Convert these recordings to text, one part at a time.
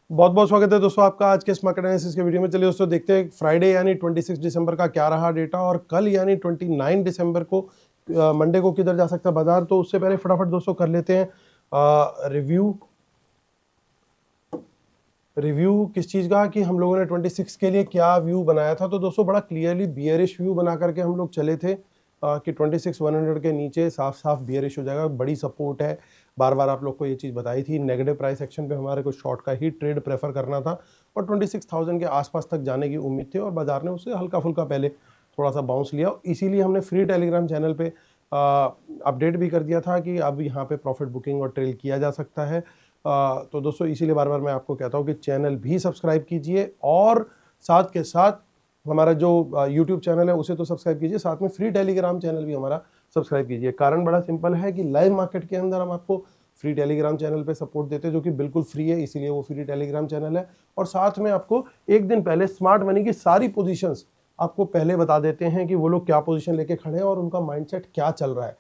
बहुत बहुत स्वागत है दोस्तों आपका आज के इस मार्केट एनालिसिस के वीडियो में। चलिए दोस्तों देखते हैं फ्राइडे यानी 26 दिसंबर का क्या रहा डेटा, और कल यानी 29 दिसंबर को मंडे को किधर जा सकता है बाजार। तो उससे पहले फटाफट दोस्तों कर लेते हैं रिव्यू किस चीज़ का, कि हम लोगों ने 26 के लिए क्या व्यू बनाया था। तो दोस्तों बड़ा क्लियरली बियरिश व्यू बना करके हम लोग चले थे कि 26,100 के नीचे साफ साफ बियरिश हो जाएगा, बड़ी सपोर्ट है। बार बार आप लोग को ये चीज़ बताई थी। नेगेटिव प्राइस एक्शन पे हमारे को शॉर्ट का ही ट्रेड प्रेफर करना था और 26,000 के आसपास तक जाने की उम्मीद थी, और बाजार ने उससे हल्का फुल्का पहले थोड़ा सा बाउंस लिया। इसीलिए हमने फ्री टेलीग्राम चैनल पे अपडेट भी कर दिया था कि अब यहाँ पे प्रॉफिट बुकिंग और ट्रेल किया जा सकता है। तो दोस्तों इसीलिए बार बार मैं आपको कहता हूँ कि चैनल भी सब्सक्राइब कीजिए, और साथ के साथ हमारा जो यूट्यूब चैनल है उसे तो सब्सक्राइब कीजिए, साथ में फ्री टेलीग्राम चैनल भी हमारा सब्सक्राइब कीजिए। कारण बड़ा सिंपल है कि लाइव मार्केट के अंदर हम आपको फ्री टेलीग्राम चैनल पे सपोर्ट देते हैं, जो कि बिल्कुल फ्री है, इसीलिए वो फ्री टेलीग्राम चैनल है। और साथ में आपको एक दिन पहले स्मार्ट मनी की सारी पोजीशंस आपको पहले बता देते हैं कि वो लोग क्या पोजीशन लेके खड़े हैं और उनका माइंडसेट क्या चल रहा है।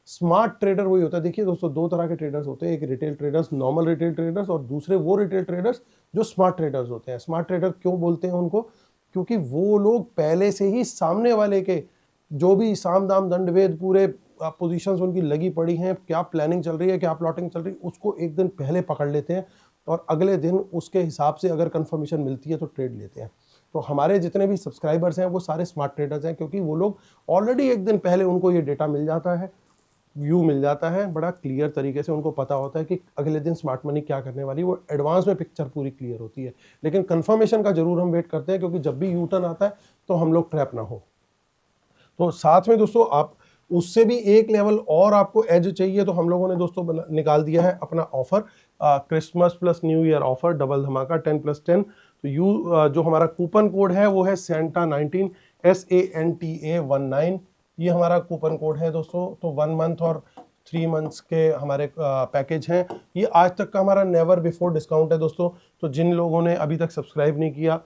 स्मार्ट ट्रेडर वही होता है। देखिए दोस्तों, दो तरह के ट्रेडर्स होते हैं, एक retail traders, normal retail traders, और दूसरे वो रिटेल ट्रेडर्स जो स्मार्ट ट्रेडर्स होते हैं। स्मार्ट ट्रेडर क्यों बोलते हैं उनको? क्योंकि वो लोग पहले से ही सामने वाले के जो भी साम दाम दंड भेद पूरे पोजीशंस उनकी लगी पड़ी हैं, क्या प्लानिंग चल रही है, क्या प्लॉटिंग चल रही है, उसको एक दिन पहले पकड़ लेते हैं और अगले दिन उसके हिसाब से अगर कंफर्मेशन मिलती है तो ट्रेड लेते हैं। तो हमारे जितने भी सब्सक्राइबर्स हैं वो सारे स्मार्ट ट्रेडर्स हैं, क्योंकि वो लोग ऑलरेडी एक दिन पहले उनको ये डेटा मिल जाता है, व्यू मिल जाता है, बड़ा क्लियर तरीके से उनको पता होता है कि अगले दिन स्मार्ट मनी क्या करने वाली है। वो एडवांस में पिक्चर पूरी क्लियर होती है। लेकिन कंफर्मेशन का जरूर हम वेट करते हैं, क्योंकि जब भी यू टर्न आता है तो हम लोग ट्रैप ना हो। तो साथ में दोस्तों आप उससे भी एक लेवल और आपको एज चाहिए, तो हम लोगों ने दोस्तों निकाल दिया है अपना offer, Christmas plus new year offer, double धमाका 10+10। तो जो हमारा कूपन कोड है वो है SANTA19, SANTA19। ये हमारा कूपन कोड है दोस्तों। तो 1 मंथ और 3 मंथ्स के हमारे पैकेज हैं। ये आज तक का हमारा नेवर बिफोर डिस्काउंट है दोस्तों। तो जिन लोगों ने अभी तक सब्सक्राइब नहीं किया,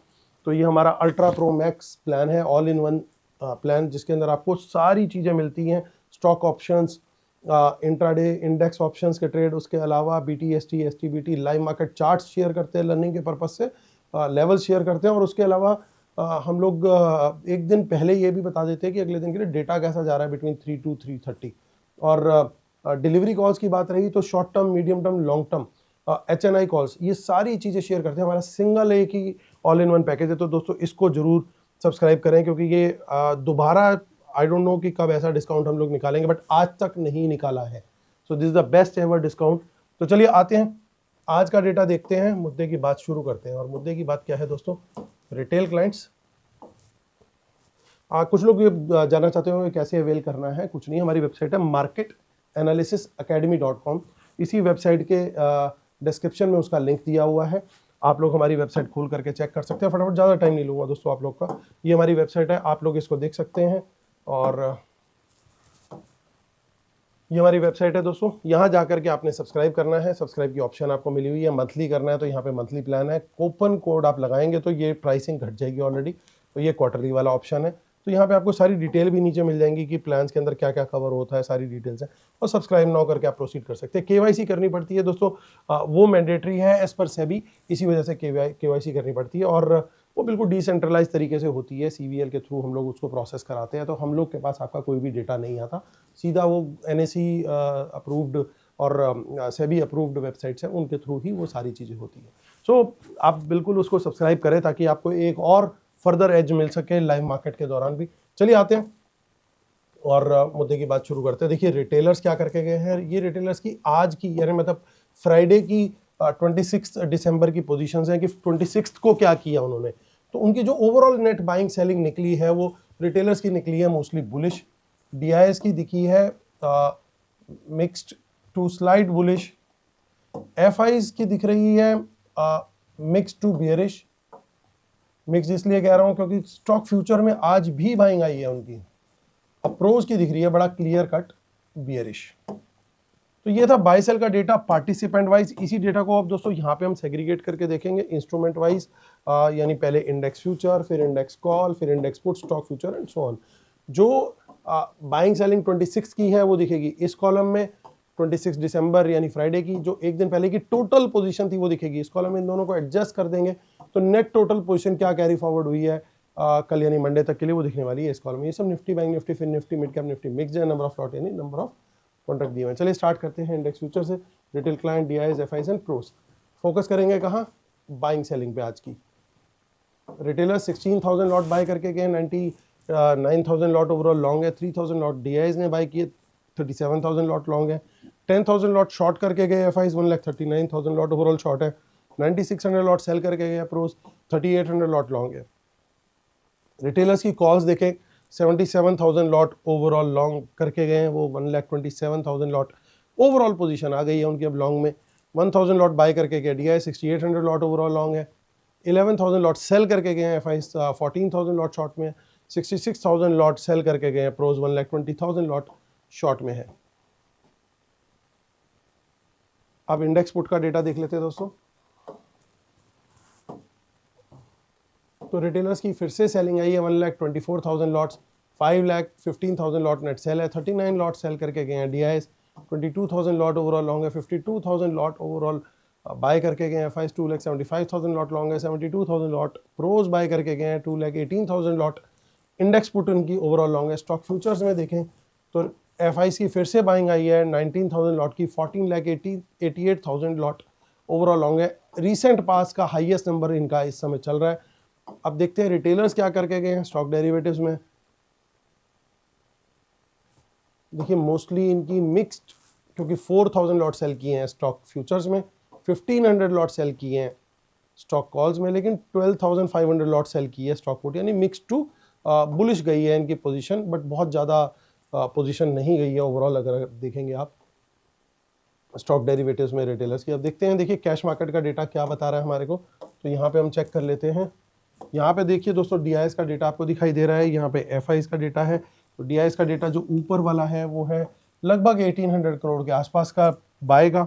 तो ये हमारा अल्ट्रा प्रो मैक्स प्लान है, ऑल इन वन प्लान, जिसके अंदर आपको सारी चीज़ें मिलती हैं। Stock options, intraday index options के ट्रेड, उसके अलावा BTST, STBT, live market charts share करते हैं लर्निंग के पर्पज से, लेवल शेयर करते हैं, और उसके अलावा हम लोग एक दिन पहले ये भी बता देते हैं कि अगले दिन के लिए डेटा कैसा जा रहा है बिटवीन 3 to 3:30। और डिलीवरी कॉल्स की बात रही तो short term, medium term, long term, HNI calls, ये सारी चीज़ें शेयर करते हैं। हमारा सिंगल एक ही ऑल इन वन पैकेज है। तो दोस्तों इसको जरूर सब्सक्राइब करें, क्योंकि ये दोबारा आई डोंट नो कि कब ऐसा डिस्काउंट हम लोग निकालेंगे, बट आज तक नहीं निकाला है। So this is the best ever discount. तो चलिए आते हैं आज का डेटा, देखते हैं, मुद्दे की बात शुरू करते हैं। और मुद्दे की बात क्या है दोस्तों? Retail clients. कुछ लोग ये जानना चाहते हो कैसे अवेल करना है। कुछ नहीं, हमारी वेबसाइट है marketanalysis.academy.com। इसी वेबसाइट के डिस्क्रिप्शन में उसका लिंक दिया हुआ है। आप लोग हमारी वेबसाइट खोल करके चेक कर सकते हैं। फटाफट, ज़्यादा टाइम नहीं लूँगा दोस्तों आप लोग का। ये हमारी वेबसाइट है, आप लोग इसको देख सकते हैं। और ये हमारी वेबसाइट है दोस्तों। यहाँ जाकर के आपने सब्सक्राइब करना है। सब्सक्राइब की ऑप्शन आपको मिली हुई है। मंथली करना है तो यहाँ पे मंथली प्लान है। कूपन कोड आप लगाएंगे तो ये प्राइसिंग घट जाएगी ऑलरेडी। तो ये क्वार्टरली वाला ऑप्शन है। तो यहाँ पे आपको सारी डिटेल भी नीचे मिल जाएंगी कि प्लान्स के अंदर क्या क्या कवर होता है, सारी डिटेल्स है। और सब्सक्राइब नाउ करके आप प्रोसीड कर सकते हैं। KYC करनी पड़ती है दोस्तों, वो मैंडेटरी है एज पर सेबी, इसी वजह से KYC करनी पड़ती है। और वो बिल्कुल डिसेंट्रलाइज तरीके से होती है, CVL के थ्रू हम लोग उसको प्रोसेस कराते हैं। तो हम लोग के पास आपका कोई भी डेटा नहीं आता, सीधा वो NSE अप्रूव्ड और सेबी अप्रूव्ड वेबसाइट्स हैं, उनके थ्रू ही वो सारी चीज़ें होती हैं। सो आप बिल्कुल उसको सब्सक्राइब करें ताकि आपको एक और फर्दर एज मिल सके लाइव मार्केट के दौरान भी। चलिए आते हैं और मुद्दे की बात शुरू करते हैं। देखिए रिटेलर्स क्या करके गए हैं। ये रिटेलर्स की आज की, यानी मतलब फ्राइडे की 26 दिसंबर की पोजीशंस हैं कि 26 को क्या किया उन्होंने। तो उनकी जो ओवरऑल नेट बाइंग सेलिंग निकली है वो रिटेलर्स की निकली है मोस्टली बुलिश। DIS की दिखी है mixed to slide bullish. FIs की दिख रही है मिक्स्ड टू बियरिश। मिक्स इसलिए कह रहा हूं क्योंकि स्टॉक फ्यूचर में आज भी बाइंग आई है उनकी। अप्रोच की दिख रही है बड़ा क्लियर कट बियरिश। तो ये था बाय सेल का डेटा पार्टिसिपेंट वाइज। इसी डेटा को अब दोस्तों यहाँ पे हम सेग्रीगेट करके देखेंगे इंस्ट्रूमेंट वाइज, यानी पहले इंडेक्स फ्यूचर, फिर इंडेक्स कॉल, फिर index put, stock future and so on. जो बाइंग सेलिंग 26 की है वो दिखेगी इस कॉलम में, 26 दिसंबर यानी फ्राइडे की जो एक दिन पहले की टोटल पोजीशन थी वो दिखेगी। इस कॉलम में इन दोनों को एडजस्ट कर देंगे तो नेट टोटल पोजीशन क्या कैरी फॉरवर्ड हुई है कल यानी मंडे तक के लिए वो दिखने वाली है इस कॉलम में। ये सब निफ्टी, बैंक निफ्टी, फिर Nifty, mid cap Nifty mix है, नंबर ऑफ लॉट यानी नंबर ऑफ कॉन्ट्रैक्ट दिए हुए हैं। चलिए स्टार्ट करते हैं इंडेक्स फ्यूचर से। Retail client, DIs, FIIs and pros. Focus करेंगे कहाँ? बाइंग सेलिंग पे आज की। रिटेलर 16,000 लॉट बाय करके गए, 99,000 लॉट ओवरऑल लॉन्ग है, 3,000 लॉट डीआईज ने बाय किए, 37,000 लॉट लॉन्ग है, 10,000 लॉट शॉर्ट करके गए एफआईज, 1,39,000 लॉट ओवरऑल शॉर्ट है, 9600 लॉट सेल करके गए प्रोस, 3800 लॉट लॉन्ग है। रिटेलर्स की कॉल्स देखें, 77,000 लॉट ओवरऑल लॉन्ग करके गए हैं, वो 1,27,000 लॉट ओवरऑल पोजीशन आ गई है उनकी अब लॉन्ग में। 1,000 लॉट बाय करके गए डीआई, 6,800 लॉट ओवरऑल लॉन्ग है, 11,000 लॉट सेल करके गए हैं एफआईज, 14,000 लॉट शॉर्ट में, 66,000 लॉट सेल करके गए हैं प्रोज, 1,20,000 लॉट शॉर्ट में है। अब इंडेक्स पुट का डेटा देख लेते हैं दोस्तों। तो रिटेलर्स की फिर से सेलिंग आई है, 1,24,000 लॉट्स, 5,15,000 लॉट नेट सेल है, 39 लॉट सेल करके गए हैं डीआईएस, 22,000 लॉट ओवरऑल लॉन्ग है, 52,000 लॉट ओवरऑल बाय करके गए हैं एफआईज, 2,75,000 लॉट लॉन्ग है, 72,000 लॉट प्रोज बाय करके गए हैं, 2,18,000 लॉट इंडेक्स पुट उनकी ओवरऑल लॉन्ग है। स्टॉक फ्यूचर्स में देखें तो एफआईज की फिर से बाइंग आई है 19,000 लॉट की, 14,88,000 लॉट ओवरऑल लॉन्ग है। रिसेंट पास का हाईएस्ट नंबर इनका इस समय चल रहा है। अब देखते हैं रिटेलर्स क्या करके गए हैं स्टॉक डेरिवेटिव्स में। देखिए मोस्टली इनकी मिक्स्ड, क्योंकि 4,000 लॉट सेल किए हैं स्टॉक फ्यूचर्स में, 1,500 लॉट सेल किए हैं स्टॉक कॉल्स में, लेकिन 12,500 लॉट सेल की है स्टॉक पुट, यानी मिक्स टू बुलिश गई है इनकी पोजीशन, बट बहुत ज़्यादा पोजीशन नहीं गई है ओवरऑल अगर देखेंगे आप स्टॉक डेरिवेटिव्स में रिटेलर्स की। अब देखते हैं, देखिए कैश मार्केट का डेटा क्या बता रहा है हमारे को, तो यहाँ पे हम चेक कर लेते हैं। यहाँ पे देखिए दोस्तों डीआईएस का डेटा आपको दिखाई दे रहा है, यहाँ पे एफआईएस का डेटा है। तो डीआईएस का डेटा जो ऊपर वाला है वो है लगभग 1,800 करोड़ के आसपास का बाय का।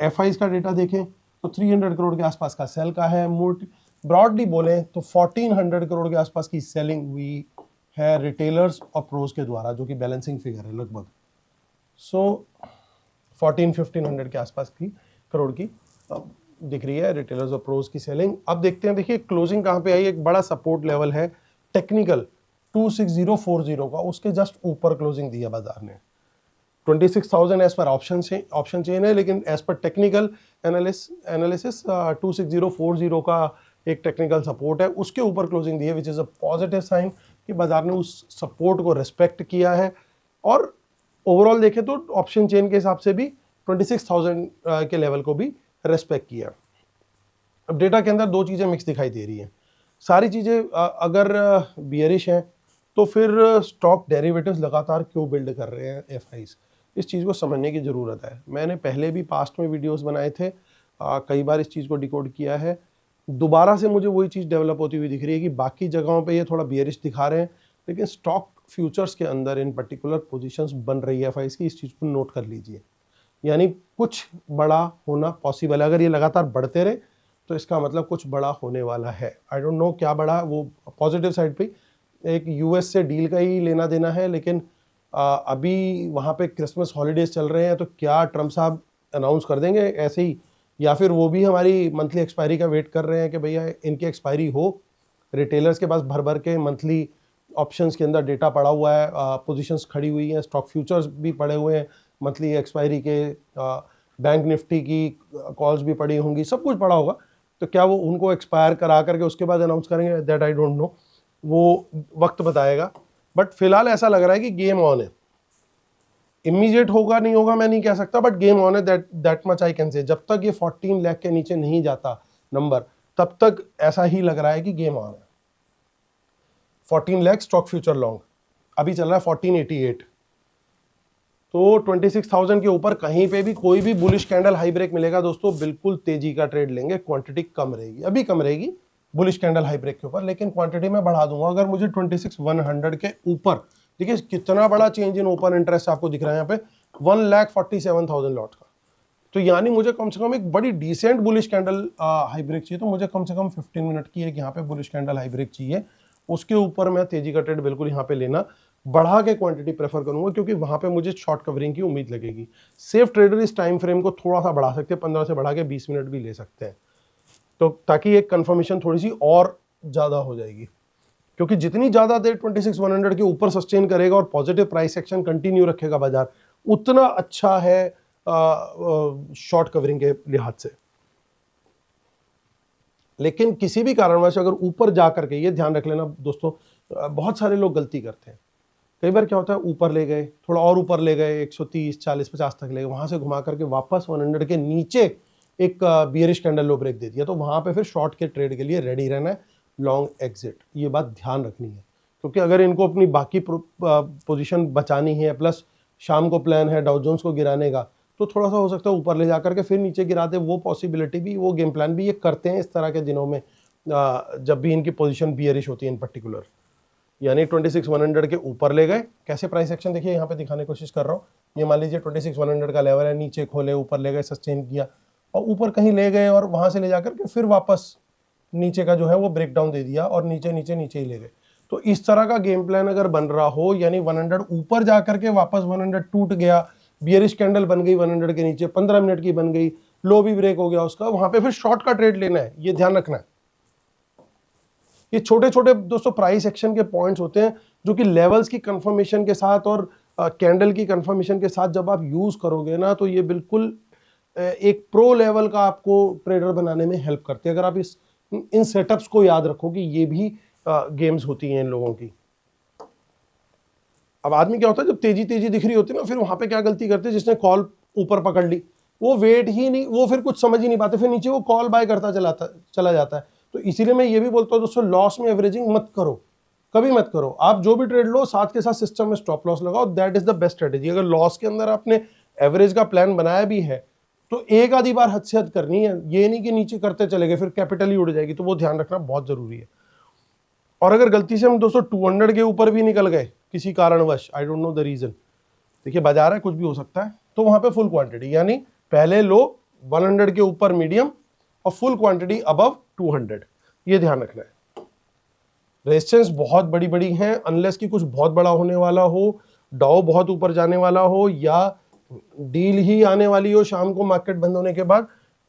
एफआईएस का डेटा देखें तो 300 करोड़ के आसपास का सेल का है। ब्रॉडली बोले तो 1,400 करोड़ के आसपास की सेलिंग हुई है रिटेलर्स और प्रोज के द्वारा, जो कि बैलेंसिंग फिगर है लगभग। सो 1,400-1,500 के आसपास की करोड़ की दिख रही है रिटेलर्स और प्रोज की सेलिंग। अब देखते हैं, देखिए क्लोजिंग कहाँ पे आई। एक बड़ा सपोर्ट लेवल है टेक्निकल 26040 का, उसके जस्ट ऊपर क्लोजिंग दिया बाजार ने। 26,000 एज पर ऑप्शन चेन है, लेकिन एज पर टेक्निकल एनालिसिस 26040 का एक टेक्निकल सपोर्ट है, उसके ऊपर क्लोजिंग दी है, which is a positive sign कि बाजार ने उस सपोर्ट को रिस्पेक्ट किया है। और ओवरऑल देखें तो ऑप्शन चेन के हिसाब से भी 26,000 के लेवल को भी रेस्पेक्ट किया। अब डेटा के अंदर दो चीज़ें मिक्स दिखाई दे रही हैं। सारी चीज़ें अगर बियरिश हैं तो फिर स्टॉक डेरिवेटिव्स लगातार क्यों बिल्ड कर रहे हैं एफआईज, इस चीज़ को समझने की ज़रूरत है। मैंने पहले भी पास्ट में वीडियोस बनाए थे, कई बार इस चीज़ को डिकोड किया है। दोबारा से मुझे वही चीज़ डेवलप होती हुई दिख रही है कि बाकी जगहों पे ये थोड़ा बियरिश दिखा रहे हैं, लेकिन स्टॉक फ्यूचर्स के अंदर इन पर्टिकुलर पोजीशंस बन रही है एफआईज की, इस चीज़ को नोट कर लीजिए। यानी कुछ बड़ा होना पॉसिबल है। अगर ये लगातार बढ़ते रहे तो इसका मतलब कुछ बड़ा होने वाला है। आई डोंट नो क्या बड़ा, वो पॉजिटिव साइड पे एक यूएस से डील का ही लेना देना है, लेकिन अभी वहाँ पे क्रिसमस हॉलीडेज चल रहे हैं, तो क्या ट्रम्प साहब अनाउंस कर देंगे ऐसे ही, या फिर वो भी हमारी मंथली एक्सपायरी का वेट कर रहे हैं कि भैया इनकी एक्सपायरी हो। रिटेलर्स के पास भर भर के मंथली ऑप्शंस के अंदर डेटा पड़ा हुआ है, पोजीशंस खड़ी हुई हैं, स्टॉक फ्यूचर्स भी पड़े हुए हैं मंथली एक्सपायरी के, बैंक निफ्टी की कॉल्स भी पड़ी होंगी, सब कुछ पड़ा होगा। तो क्या वो उनको एक्सपायर करा करके उसके बाद अनाउंस करेंगे, दैट आई डोंट नो, वो वक्त बताएगा। बट फिलहाल ऐसा लग रहा है कि गेम ऑन है। इमीडिएट होगा नहीं होगा मैं नहीं कह सकता, बट गेम ऑन है, that much I can say. जब तक ये 14 लाख के नीचे नहीं जाता नंबर, तब तक ऐसा ही लग रहा है कि गेम ऑन है। 14 लाख स्टॉक फ्यूचर लॉन्ग अभी चल रहा है 1488, तो 26,000 के ऊपर कहीं पे भी कोई भी बुलिश कैंडल हाई ब्रेक मिलेगा दोस्तों, बिल्कुल तेजी का ट्रेड लेंगे। क्वांटिटी कम रहेगी, अभी कम रहेगी बुलिश कैंडल हाई ब्रेक के ऊपर, लेकिन क्वांटिटी में बढ़ा दूंगा अगर मुझे 26,100 के ऊपर। देखिए कितना बड़ा चेंज इन ओपन इंटरेस्ट आपको दिख रहा है यहाँ पे, 1,47,000 लॉट का। तो यानी मुझे कम से कम एक बड़ी decent bullish candle high break चाहिए, तो मुझे कम से कम 15 मिनट की एक यहाँ पे बुलिश कैंडल हाई ब्रेक चाहिए, उसके ऊपर मैं तेजी का ट्रेड बिल्कुल यहाँ पे लेना बढ़ा के क्वांटिटी प्रेफर करूंगा, क्योंकि वहां पे मुझे शॉर्ट कवरिंग की उम्मीद लगेगी। सेफ ट्रेडर इस टाइम फ्रेम को थोड़ा सा बढ़ा सकते हैं, 15 से बढ़ा के 20 मिनट भी ले सकते हैं, तो ताकि एक कंफर्मेशन थोड़ी सी और ज्यादा हो जाएगी। क्योंकि जितनी ज्यादा देर 26,100 के ऊपर सस्टेन करेगा और पॉजिटिव प्राइस एक्शन कंटिन्यू रखेगा बाजार, उतना अच्छा है शॉर्ट कवरिंग के लिहाज से। लेकिन किसी भी कारणवश अगर ऊपर जा करके, ये ध्यान रख लेना दोस्तों, बहुत सारे लोग गलती करते हैं। कई बार क्या होता है, ऊपर ले गए, थोड़ा और ऊपर ले गए, 130, 40, 50 तक ले गए, वहां से घुमा करके वापस 100 के नीचे एक बियरिश कैंडल लो ब्रेक दे दिया, तो वहां पे फिर शॉर्ट के ट्रेड के लिए रेडी रहना है, लॉन्ग एग्जिट, ये बात ध्यान रखनी है। क्योंकि अगर इनको अपनी बाकी पोजीशन बचानी है, प्लस शाम को प्लान है डाउ जोन्स को गिराने का, तो थोड़ा सा हो सकता है ऊपर ले जाकर के फिर नीचे गिरा दे। वो पॉसिबिलिटी भी, वो गेम प्लान भी ये करते हैं इस तरह के दिनों में, जब भी इनकी पोजीशन बियरिश होती है इन पर्टिकुलर। यानी 26,100 के ऊपर ले गए, कैसे प्राइस एक्शन देखिए यहाँ पे दिखाने की कोशिश कर रहा हूँ। ये मान लीजिए 26,100 का लेवल है, नीचे खोले, ऊपर ले गए, सस्टेन किया, और ऊपर कहीं ले गए और वहां से ले जाकर के फिर वापस नीचे का जो है वो ब्रेक डाउन दे दिया और नीचे नीचे नीचे ही ले गए। तो इस तरह का गेम प्लान अगर बन रहा हो, यानी 100 ऊपर जाकर के वापस 100 टूट गया, बियरिश कैंडल बन गई 100 के नीचे, 15 मिनट की बन गई, लो भी ब्रेक हो गया उसका, वहां पे फिर शॉर्ट का ट्रेड लेना है, ये ध्यान रखना है। ये छोटे छोटे दोस्तों प्राइस एक्शन के पॉइंट्स होते हैं, जो कि लेवल्स की कंफर्मेशन के साथ और कैंडल की कंफर्मेशन के साथ जब आप यूज करोगे ना, तो ये बिल्कुल एक प्रो लेवल का आपको ट्रेडर बनाने में हेल्प करते हैं। अगर आप इन सेटअप्स को याद रखो कि ये भी गेम्स होती हैं इन लोगों की। अब आदमी क्या होता है, जब तेजी तेजी दिख रही होती है ना, फिर वहां पे क्या गलती करते हैं, जिसने कॉल ऊपर पकड़ ली, वो वेट ही नहीं, वो फिर कुछ समझ ही नहीं पाते, फिर नीचे वो कॉल बाय करता चला जाता है। तो इसीलिए मैं ये भी बोलता हूँ दोस्तों, लॉस में एवरेजिंग मत करो, कभी मत करो। आप जो भी ट्रेड लो, साथ के साथ सिस्टम में स्टॉप लॉस लगाओ, that is the best strategy. अगर लॉस के अंदर आपने एवरेज का प्लान बनाया भी है, तो एक आधी बार हद से हद करनी है, ये नहीं कि नीचे करते चले गए फिर कैपिटल ही उड़ जाएगी, तो वो ध्यान रखना बहुत जरूरी है। और अगर गलती से हम दोस्तों 200 के ऊपर भी निकल गए किसी कारणवश, I don't know the reason, देखिए बाजार है, कुछ भी हो सकता है, तो वहां पे फुल क्वांटिटी, यानी पहले लो 100 के ऊपर मीडियम और फुल क्वांटिटी अबव 200, ये ध्यान रखना है। रेजिस्टेंस बहुत बड़ी बड़ी हैं, अनलेस कि कुछ बहुत बड़ा होने वाला हो, डाउ बहुत ऊपर जाने वाला हो, या डील ही आने वाली हो शाम को मार्केट बंद होने के बाद,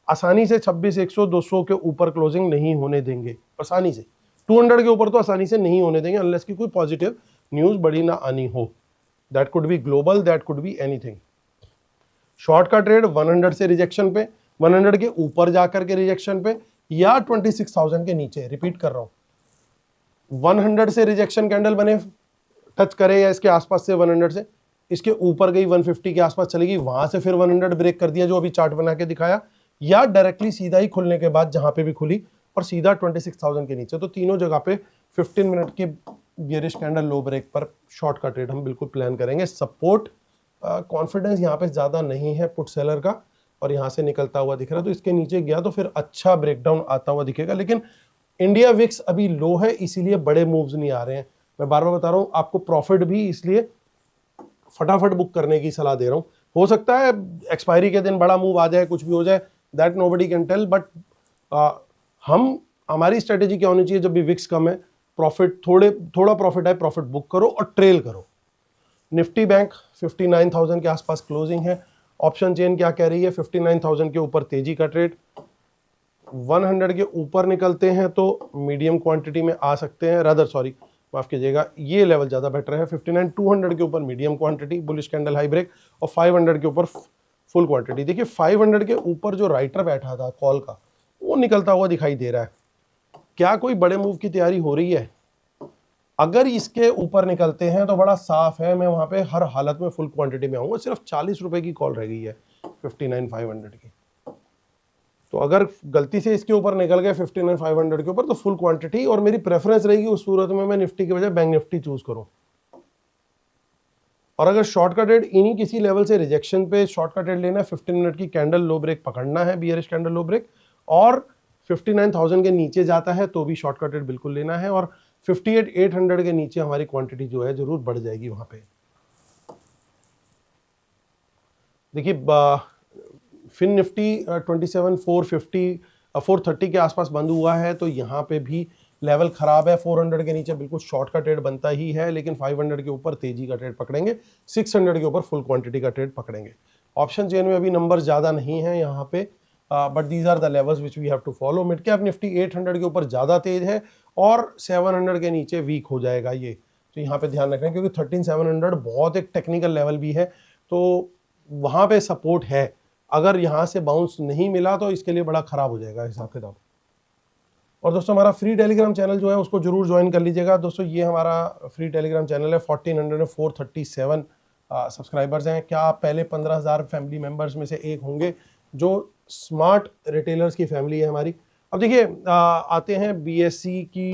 आसानी से 26, 100, 200 के ऊपर क्लोजिंग नहीं होने देंगे, आसानी से 200 के ऊपर तो आसानी से नहीं होने देंगे, अनलेस कि कोई पॉजिटिव न्यूज बड़ी ना आनी हो। That could be global, that could be anything. Short का ट्रेड 100 से रिजेक्शन पे, 100 के ऊपर जाकर के रिजेक्शन पे, या 26,000 के नीचे, रिपीट कर रहा हूं, 100 से रिजेक्शन कैंडल बने, टच करे या इसके आसपास से 100 से, इसके ऊपर गई 150 के आसपास चलेगी, वहां से फिर 100 ब्रेक कर दिया जो अभी चार्ट बना के दिखाया, या डायरेक्टली सीधा ही खुलने के बाद जहां पे भी खुली और सीधा 26,000 के नीचे। तो तीनों जगह पे 15 मिनट के बियरिश कैंडल लो ब्रेक पर शॉर्ट का ट्रेड हम बिल्कुल प्लान करेंगे। सपोर्ट कॉन्फिडेंस यहाँ पे ज्यादा नहीं है पुट सेलर का, और यहाँ से निकलता हुआ दिख रहा है, तो इसके नीचे गया तो फिर अच्छा ब्रेकडाउन आता हुआ दिखेगा। लेकिन इंडिया विक्स अभी लो है, इसीलिए बड़े मूव्स नहीं आ रहे हैं। मैं बार बार बता रहा हूँ आपको, प्रॉफिट भी इसलिए फटाफट बुक करने की सलाह दे रहा हूँ। हो सकता है एक्सपायरी के दिन बड़ा मूव आ जाए, कुछ भी हो जाए, that nobody can tell, but हमारी स्ट्रेटेजी क्या होनी चाहिए, जब भी विक्स कम है, प्रॉफिट थोड़ा प्रॉफिट है, प्रॉफिट बुक करो और ट्रेल करो। निफ्टी बैंक 59,000 के आसपास क्लोजिंग है, ऑप्शन चेन क्या कह रही है, 59,000 के ऊपर तेजी का ट्रेड, 100 के ऊपर निकलते हैं तो मीडियम क्वांटिटी में आ सकते हैं, रादर सॉरी माफ कीजिएगा, ये लेवल ज्यादा बेटर है, 59,200 के ऊपर medium quantity bullish candle high break, और 500 के ऊपर फुल क्वांटिटी। देखिए 500 के ऊपर जो राइटर बैठा था कॉल का, वो निकलता हुआ दिखाई दे रहा है। क्या कोई बड़े मूव की तैयारी हो रही है? अगर इसके ऊपर निकलते हैं तो बड़ा साफ है, मैं वहां पे हर हालत में फुल क्वांटिटी में आऊंगा। सिर्फ 40 रुपए की कॉल रह गई है 59,500 की, तो अगर गलती से इसके ऊपर निकल गए 59,500 के ऊपर, तो फुल क्वांटिटी, और मेरी प्रेफरेंस रहेगी उस सूरत में मैं निफ्टी के बजाय बैंक निफ्टी चूज करूं। और अगर शॉर्ट का ट्रेड इन्हीं किसी लेवल से रिजेक्शन पे शॉर्ट का ट्रेड लेना है, 15 मिनट की कैंडल लो ब्रेक पकड़ना है, बियरिश कैंडल लो ब्रेक, और 59,000 के नीचे जाता है तो भी शॉर्ट का ट्रेड बिल्कुल लेना है, और 58,800 के नीचे हमारी क्वांटिटी जो है जरूर बढ़ जाएगी वहां पे। देखिए फिन निफ्टी 27,450 430 के आसपास बंद हुआ है, तो यहाँ पे भी लेवल खराब है, 400 के नीचे बिल्कुल शॉर्ट का ट्रेड बनता ही है, लेकिन 500 के ऊपर तेजी का ट्रेड पकड़ेंगे, 600 के ऊपर फुल क्वांटिटी का ट्रेड पकड़ेंगे। ऑप्शन चेन में अभी नंबर ज़्यादा नहीं है यहाँ पे, but these are the levels which we have to follow. Mid cap Nifty 800 के ऊपर ज़्यादा तेज है और 700 के नीचे वीक हो जाएगा ये, तो यहाँ पे ध्यान रखें, क्योंकि 13700 बहुत एक टेक्निकल लेवल भी है, तो वहाँ पे सपोर्ट है। अगर यहाँ से बाउंस नहीं मिला तो इसके लिए बड़ा खराब हो जाएगा हिसाब किताब। और दोस्तों हमारा फ्री टेलीग्राम चैनल जो है उसको जरूर ज्वाइन कर लीजिएगा। दोस्तों ये हमारा फ्री टेलीग्राम चैनल है, 1437 सब्सक्राइबर्स हैं। क्या आप पहले 15,000 फैमिली मेंबर्स में से एक होंगे जो स्मार्ट रिटेलर्स की फैमिली है हमारी। अब देखिए आते हैं बीएससी की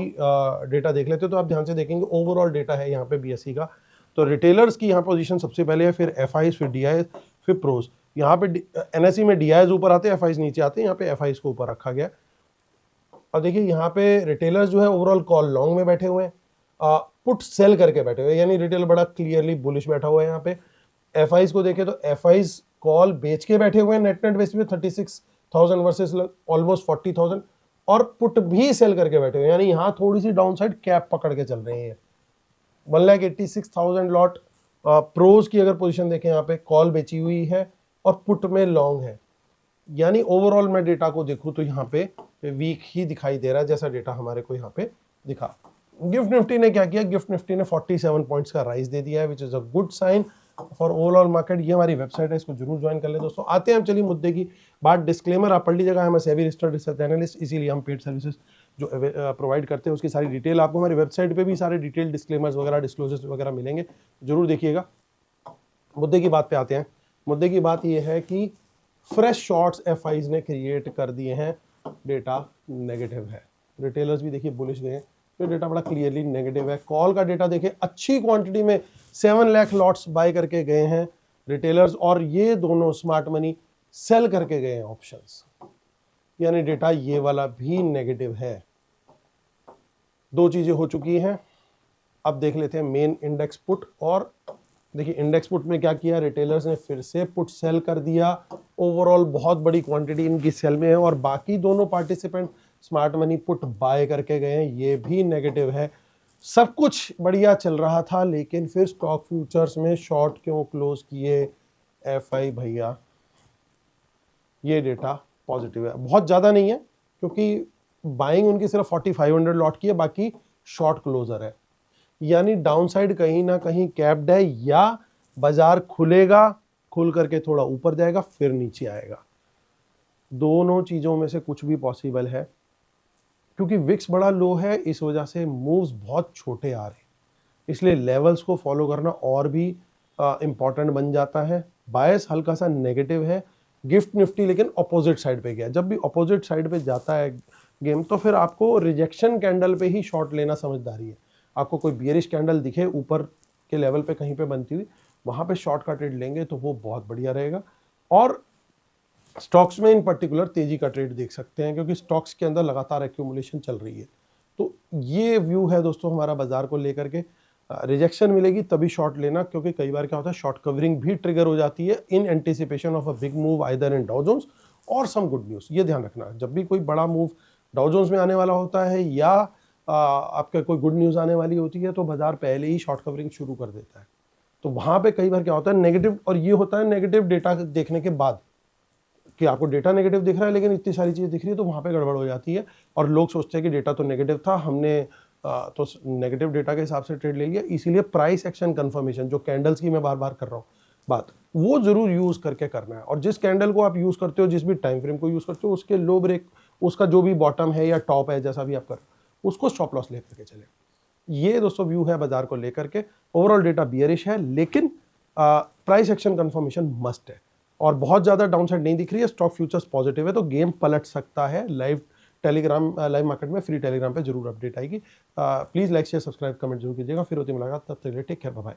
डेटा देख लेते हैं, तो आप ध्यान से देखेंगे ओवरऑल डेटा है यहाँ पे बीएससी का। तो रिटेलर्स की यहाँ पोजीशन सबसे पहले है, फिर एफआईज, फिर डीआईज, फिर प्रोज। यहाँ पे एनएसई में डीआईज ऊपर आते हैं, एफआईज नीचे आते हैं, यहाँ पे एफआईज को ऊपर रखा गया। और देखिए यहाँ पे रिटेलर्स जो है ओवरऑल कॉल लॉन्ग में बैठे हुए हैं, पुट सेल करके बैठे हुए हैं, यानी रिटेल बड़ा क्लियरली बुलिश बैठा हुआ है यहाँ पे। एफआईज को देखें तो एफआईज कॉल बेच के बैठे हुए हैं नेट बेस पे 36,000 वर्सेस ऑलमोस्ट 40,000, और पुट भी सेल करके बैठे हुए हैं, यानी यहाँ थोड़ी सी डाउन साइड कैप पकड़ के चल रही है। 1,86,000 लॉट प्रोज की अगर पोजीशन देखें, यहाँ पे कॉल बेची हुई है और पुट में लॉन्ग है, यानी ओवरऑल मैं डेटा को देखूं तो यहाँ पे वीक ही दिखाई दे रहा है, जैसा डेटा हमारे को यहाँ पे दिखा। गिफ्ट निफ्टी ने क्या किया, गिफ्ट निफ्टी ने 47 पॉइंट्स का राइज दे दिया है, which is a good sign for overall market. ये हमारी वेबसाइट है, इसको जरूर ज्वाइन कर ले दोस्तों। आते हैं हम चलिए मुद्दे की बात। डिस्क्लेमर आप पढ़ लीजिएगा, हम सेबी रजिस्टर्ड रिसर्च एनालिस्ट, इसीलिए हम पेड सर्विसेज जो प्रोवाइड करते हैं उसकी सारी डिटेल आपको हमारी वेबसाइट पे भी सारे डिटेल डिस्क्लेमर्स वगैरह डिस्क्लोजर्स वगैरह मिलेंगे, जरूर देखिएगा। मुद्दे की बात पे आते हैं। मुद्दे की बात ये है कि फ्रेश शॉर्ट्स एफआईज ने क्रिएट कर दिए हैं, डेटा नेगेटिव है। रिटेलर्स भी देखिए बुलिश गए हैं, तो डेटा बड़ा क्लियरली नेगेटिव है। कॉल का डेटा देखिए अच्छी क्वांटिटी में 7 लाख लॉट्स बाय करके गए हैं रिटेलर्स, और ये दोनों स्मार्ट मनी सेल करके गए हैं ऑप्शंस, यानी डेटा ये वाला भी नेगेटिव है। दो चीजें हो चुकी हैं। अब देख लेते हैं मेन इंडेक्स पुट, और देखिए इंडेक्स पुट में क्या किया, रिटेलर्स ने फिर से पुट सेल कर दिया। ओवरऑल बहुत बड़ी क्वांटिटी इनकी सेल में है, और बाकी दोनों participant smart money put buy करके गए हैं, ये भी नेगेटिव है। सब कुछ बढ़िया चल रहा था, लेकिन फिर स्टॉक फ्यूचर्स में शॉर्ट क्यों क्लोज किए एफआई भैया? ये डेटा पॉजिटिव है, बहुत ज़्यादा नहीं है, क्योंकि बाइंग उनकी सिर्फ 4500 लॉट की है, बाकी शॉर्ट क्लोजर है, यानी डाउनसाइड कहीं ना कहीं कैप्ड है, या बाजार खुलेगा, खुल करके थोड़ा ऊपर जाएगा फिर नीचे आएगा। दोनों चीज़ों में से कुछ भी पॉसिबल है, क्योंकि विक्स बड़ा लो है, इस वजह से मूव्स बहुत छोटे आ रहे हैं, इसलिए लेवल्स को फॉलो करना और भी इंपॉर्टेंट बन जाता है। बायस हल्का सा नेगेटिव है। गिफ्ट निफ्टी लेकिन अपोजिट साइड पे गया। जब भी अपोजिट साइड पे जाता है गेम, तो फिर आपको रिजेक्शन कैंडल पे ही शॉर्ट लेना समझदारी है। आपको कोई बियरिश कैंडल दिखे ऊपर के लेवल पे कहीं पे बनती हुई, वहां पे शॉर्ट का ट्रेड लेंगे तो वो बहुत बढ़िया रहेगा। और स्टॉक्स में इन पर्टिकुलर तेजी का ट्रेड देख सकते हैं, क्योंकि स्टॉक्स के अंदर लगातार एक्यूमुलेशन चल रही है। तो ये व्यू है दोस्तों हमारा बाजार को लेकर के। रिजेक्शन मिलेगी तभी शॉर्ट लेना, क्योंकि कई बार क्या होता है शॉर्ट कवरिंग भी ट्रिगर हो जाती है in anticipation of a big move either in Dow Jones और सम गुड न्यूज़। ये ध्यान रखना, जब भी कोई बड़ा मूव डाउ जोन्स में आने वाला होता है या आपका कोई गुड न्यूज़ आने वाली होती है, तो बाजार पहले ही शॉर्ट कवरिंग शुरू कर देता है। तो वहाँ पे कई बार क्या होता है नेगेटिव, और ये होता है नेगेटिव डेटा देखने के बाद कि आपको डेटा नेगेटिव दिख रहा है लेकिन इतनी सारी चीज़ दिख रही है, तो वहाँ पे गड़बड़ हो जाती है और लोग सोचते हैं कि डेटा तो नेगेटिव था, हमने तो नेगेटिव डेटा के हिसाब से ट्रेड ले लिया। इसीलिए प्राइस एक्शन कंफर्मेशन, जो कैंडल्स की मैं बार बार कर रहा हूँ बात, वो जरूर यूज़ करके करना है। और जिस कैंडल को आप यूज़ करते हो, जिस भी टाइम फ्रेम को यूज़ करते हो, उसके लो ब्रेक, उसका जो भी बॉटम है या टॉप है, जैसा भी आप कर, उसको स्टॉप लॉस लेकर के चले। ये दोस्तों व्यू है बाजार को लेकर के। ओवरऑल डेटा बियरिश है, लेकिन प्राइस एक्शन कंफर्मेशन मस्ट है, और बहुत ज़्यादा डाउनसाइड नहीं दिख रही है। स्टॉक फ्यूचर्स पॉजिटिव है, तो गेम पलट सकता है। लाइव मार्केट में फ्री टेलीग्राम पे जरूर अपडेट आएगी। Please like share subscribe comment जरूर कीजिएगा। फिर होती मुलाकात, तब तक के लिए टेक केयर, बाय बाय।